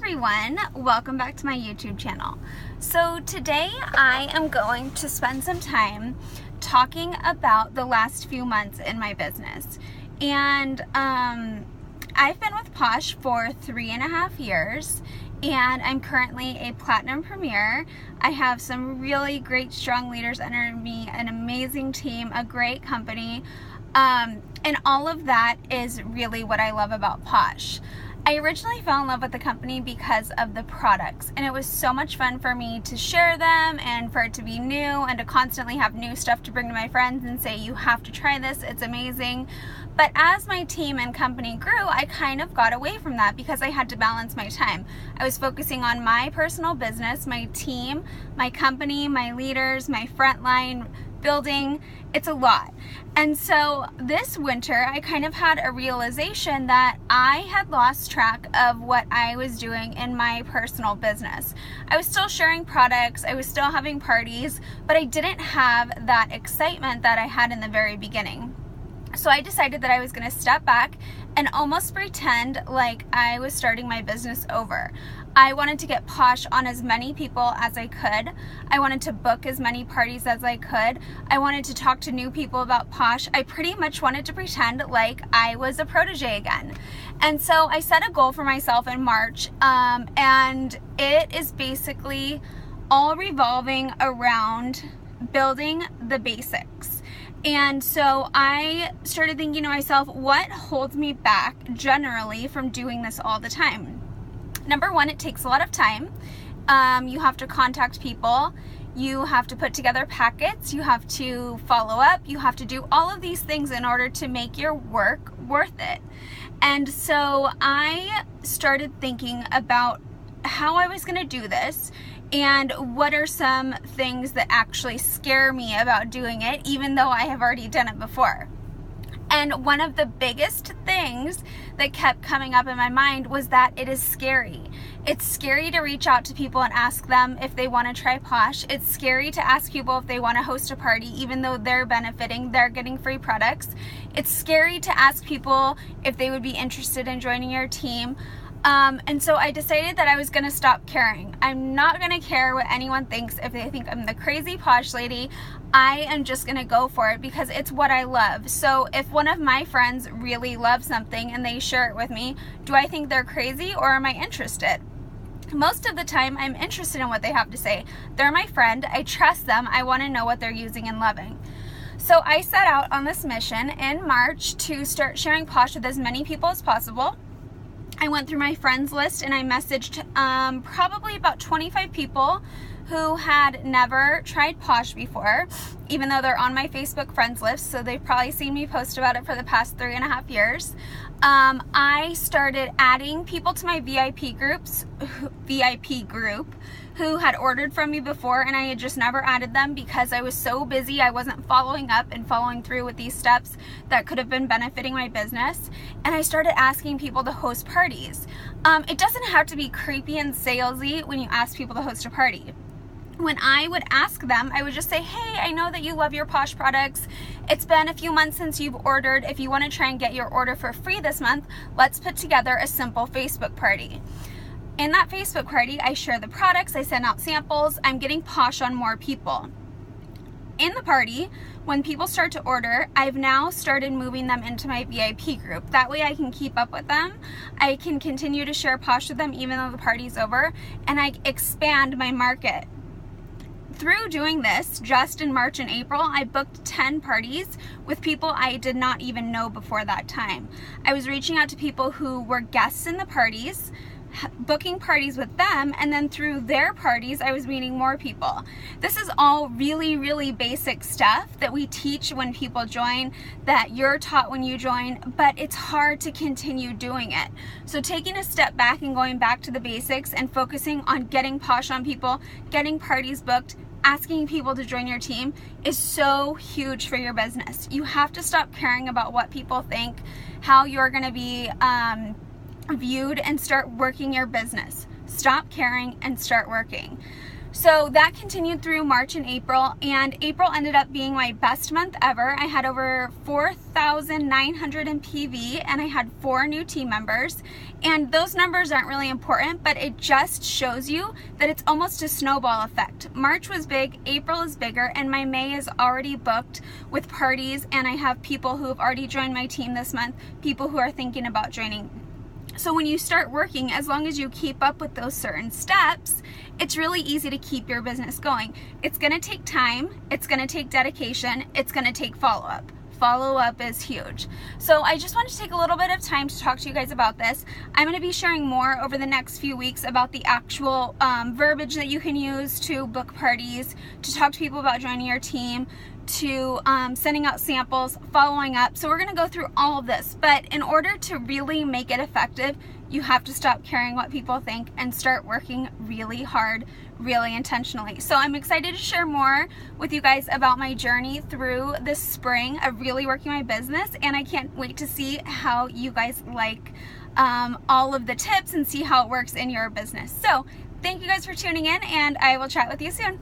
everyone, welcome back to my YouTube channel. So today I am going to spend some time talking about the last few months in my business. And I've been with Posh for 3.5 years, and I'm currently a Platinum Premier. I have some really great, strong leaders under me, an amazing team, a great company, and all of that is really what I love about Posh. I originally fell in love with the company because of the products, and it was so much fun for me to share them and for it to be new and to constantly have new stuff to bring to my friends and say, you have to try this, it's amazing. But as my team and company grew, I kind of got away from that because I had to balance my time. I was focusing on my personal business, my team, my company, my leaders, my frontline building. It's a lot. And so this winter, I kind of had a realization that I had lost track of what I was doing in my personal business. I was still sharing products, I was still having parties, but I didn't have that excitement that I had in the very beginning. So I decided that I was going to step back and almost pretend like I was starting my business over. I wanted to get Posh on as many people as I could. I wanted to book as many parties as I could. I wanted to talk to new people about Posh. I pretty much wanted to pretend like I was a protege again. And so I set a goal for myself in March, and it is basically all revolving around building the basics. And so I started thinking to myself, what holds me back generally from doing this all the time? Number one, it takes a lot of time. You have to contact people. You have to put together packets. You have to follow up. You have to do all of these things in order to make your work worth it. And so I started thinking about how I was going to do this and what are some things that actually scare me about doing it, even though I have already done it before. And one of the biggest things that kept coming up in my mind was that it is scary. It's scary to reach out to people and ask them if they want to try Posh. It's scary to ask people if they want to host a party, even though they're benefiting, they're getting free products. It's scary to ask people if they would be interested in joining your team. And so I decided that I was going to stop caring. I'm not going to care what anyone thinks. If they think I'm the crazy Posh lady, I am just going to go for it because it's what I love. So if one of my friends really loves something and they share it with me, do I think they're crazy or am I interested? Most of the time, I'm interested in what they have to say. They're my friend. I trust them. I want to know what they're using and loving. So I set out on this mission in March to start sharing Posh with as many people as possible. I went through my friends list and I messaged probably about 25 people who had never tried Posh before, even though they're on my Facebook friends list, so they've probably seen me post about it for the past 3.5 years. I started adding people to my VIP group who had ordered from me before, and I had just never added them because I was so busy. I wasn't following up and following through with these steps that could have been benefiting my business. And I started asking people to host parties. It doesn't have to be creepy and salesy when you ask people to host a party. When I would ask them, I would just say, hey, I know that you love your Posh products. It's been a few months since you've ordered. If you want to try and get your order for free this month, let's put together a simple Facebook party. In that Facebook party, I share the products, I send out samples, I'm getting Posh on more people. In the party, when people start to order, I've now started moving them into my VIP group. That way I can keep up with them. I can continue to share Posh with them even though the party's over, and I expand my market. Through doing this, just in March and April, I booked 10 parties with people I did not even know before that time. I was reaching out to people who were guests in the parties, booking parties with them, and then through their parties I was meeting more people. This is all really, really basic stuff that we teach when people join, that you're taught when you join, but it's hard to continue doing it. So taking a step back and going back to the basics and focusing on getting Posh on people, getting parties booked, asking people to join your team is so huge for your business. You have to stop caring about what people think, how you're going to be viewed, and start working your business. Stop caring and start working. So that continued through March and April ended up being my best month ever. I had over 4,900 in PV and I had 4 new team members. And those numbers aren't really important, but it just shows you that it's almost a snowball effect. March was big, April is bigger, and my May is already booked with parties, and I have people who have already joined my team this month, people who are thinking about joining. So when you start working, as long as you keep up with those certain steps, it's really easy to keep your business going. It's gonna take time, it's gonna take dedication, it's gonna take follow-up. Follow-up is huge. So I just wanted to take a little bit of time to talk to you guys about this. I'm going to be sharing more over the next few weeks about the actual verbiage that you can use to book parties, to talk to people about joining your team, to sending out samples, following up. So we're going to go through all of this, but in order to really make it effective, you have to stop caring what people think and start working really hard, really intentionally. So I'm excited to share more with you guys about my journey through this spring of really working my business, and I can't wait to see how you guys like all of the tips and see how it works in your business. So thank you guys for tuning in, and I will chat with you soon.